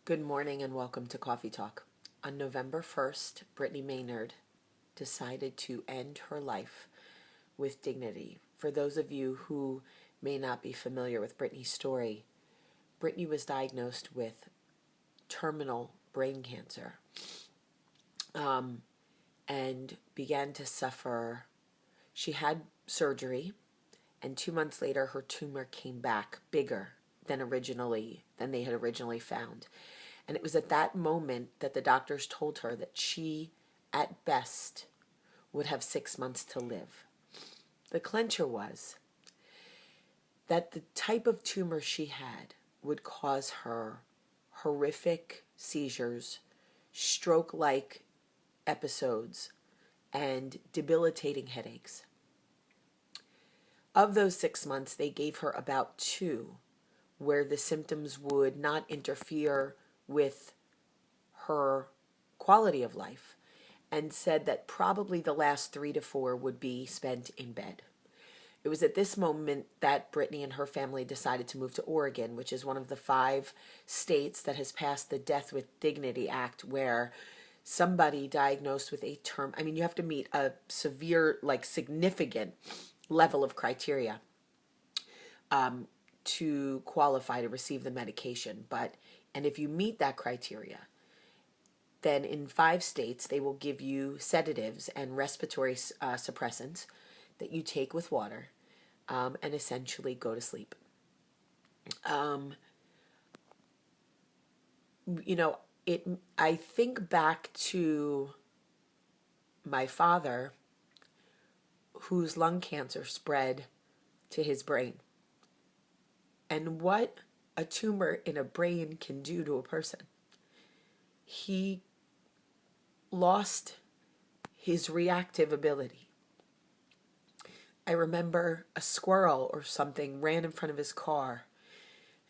Good morning and welcome to Coffee Talk. On November 1st, Brittany Maynard decided to end her life with dignity. For those of you who may not be familiar with Brittany's story, Brittany was diagnosed with terminal brain cancer and began to suffer. She had surgery, and 2 months later, her tumor came back bigger than they had originally found. And it was at that moment that the doctors told her that she, at best, would have 6 months to live. The clincher was that the type of tumor she had would cause her horrific seizures, stroke-like episodes, and debilitating headaches. Of those 6 months, they gave her about 2, where the symptoms would not interfere with her quality of life, and said that probably the last 3 to 4 would be spent in bed. It was at this moment that Brittany and her family decided to move to Oregon, which is one of the 5 states that has passed the Death with Dignity Act, where somebody diagnosed with you have to meet a severe, significant level of criteria to qualify to receive the medication. And if you meet that criteria, then in 5 states, they will give you sedatives and respiratory suppressants that you take with water and essentially go to sleep. I think back to my father, whose lung cancer spread to his brain, and what a tumor in a brain can do to a person. He lost his reactive ability. I remember a squirrel or something ran in front of his car,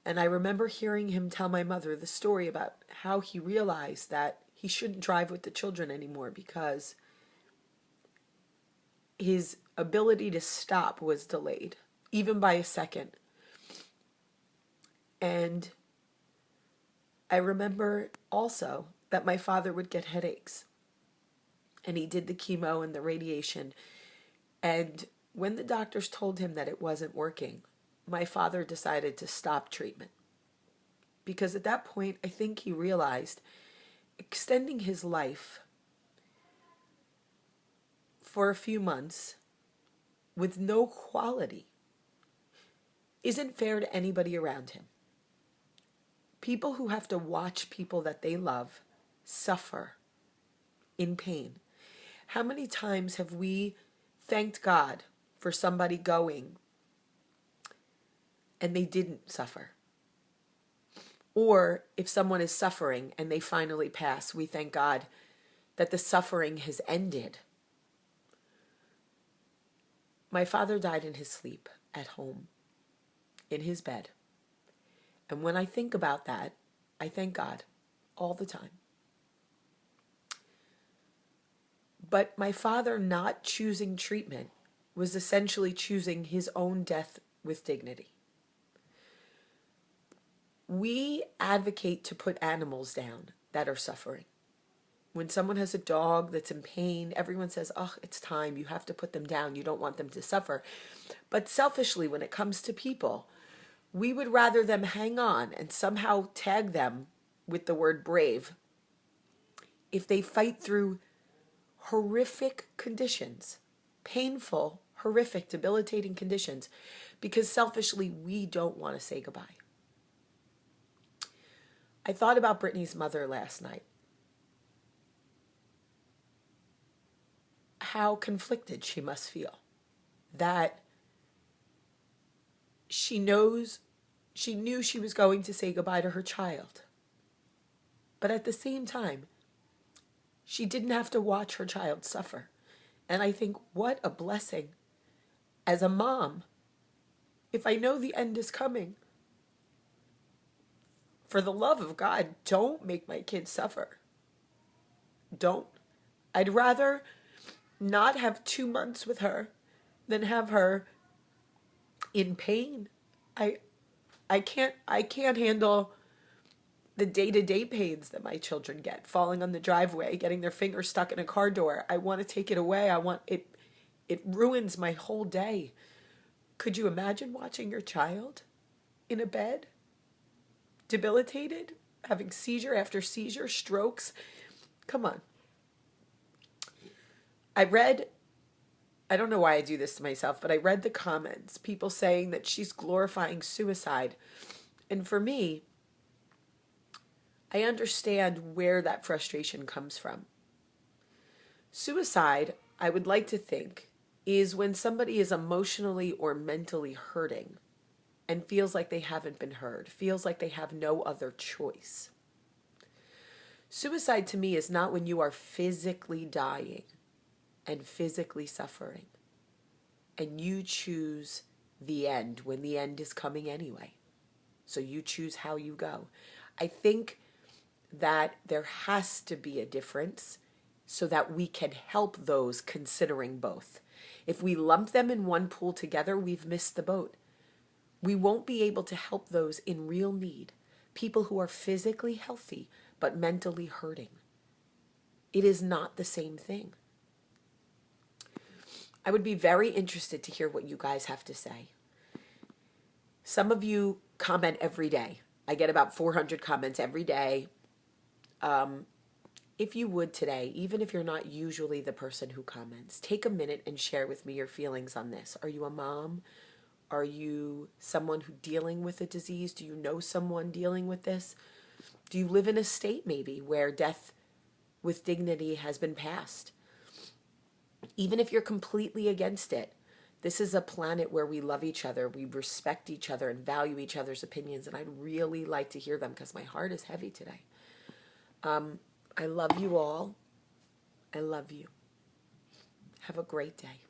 and I remember hearing him tell my mother the story about how he realized that he shouldn't drive with the children anymore because his ability to stop was delayed, even by a second. And I remember also that my father would get headaches, and he did the chemo and the radiation. And when the doctors told him that it wasn't working, my father decided to stop treatment. Because at that point, I think he realized extending his life for a few months with no quality isn't fair to anybody around him. People who have to watch people that they love suffer in pain. How many times have we thanked God for somebody going and they didn't suffer? Or if someone is suffering and they finally pass, we thank God that the suffering has ended. My father died in his sleep at home, in his bed. And when I think about that, I thank God all the time. But my father not choosing treatment was essentially choosing his own death with dignity. We advocate to put animals down that are suffering. When someone has a dog that's in pain, everyone says, oh, it's time, you have to put them down, you don't want them to suffer. But selfishly, when it comes to people, we would rather them hang on and somehow tag them with the word brave if they fight through horrific conditions, painful, horrific, debilitating conditions, because selfishly we don't want to say goodbye. I thought about Brittany's mother last night. How conflicted she must feel. That she knew she was going to say goodbye to her child. But at the same time, she didn't have to watch her child suffer. And I think, what a blessing as a mom, if I know the end is coming. For the love of God, don't make my kids suffer. Don't. I'd rather not have 2 months with her than have her in pain. I can't handle the day-to-day pains that my children get, falling on the driveway, getting their finger stuck in a car door. I want to take it away. I want it. It ruins my whole day. Could you imagine watching your child in a bed, debilitated, having seizure after seizure, strokes? Come on. I don't know why I do this to myself, but I read the comments, people saying that she's glorifying suicide. And for me, I understand where that frustration comes from. Suicide, I would like to think, is when somebody is emotionally or mentally hurting and feels like they haven't been heard, feels like they have no other choice. Suicide to me is not when you are physically dying and physically suffering, and you choose the end when the end is coming anyway. So you choose how you go. I think that there has to be a difference so that we can help those considering both. If we lump them in one pool together, we've missed the boat. We won't be able to help those in real need, people who are physically healthy but mentally hurting. It is not the same thing. I would be very interested to hear what you guys have to say. Some of you comment every day. I get about 400 comments every day. If you would today, even if you're not usually the person who comments, take a minute and share with me your feelings on this. Are you a mom? Are you someone who's dealing with a disease? Do you know someone dealing with this? Do you live in a state maybe where death with dignity has been passed? Even if you're completely against it, this is a planet where we love each other, we respect each other and value each other's opinions, and I'd really like to hear them because my heart is heavy today. I love you all. I love you. Have a great day.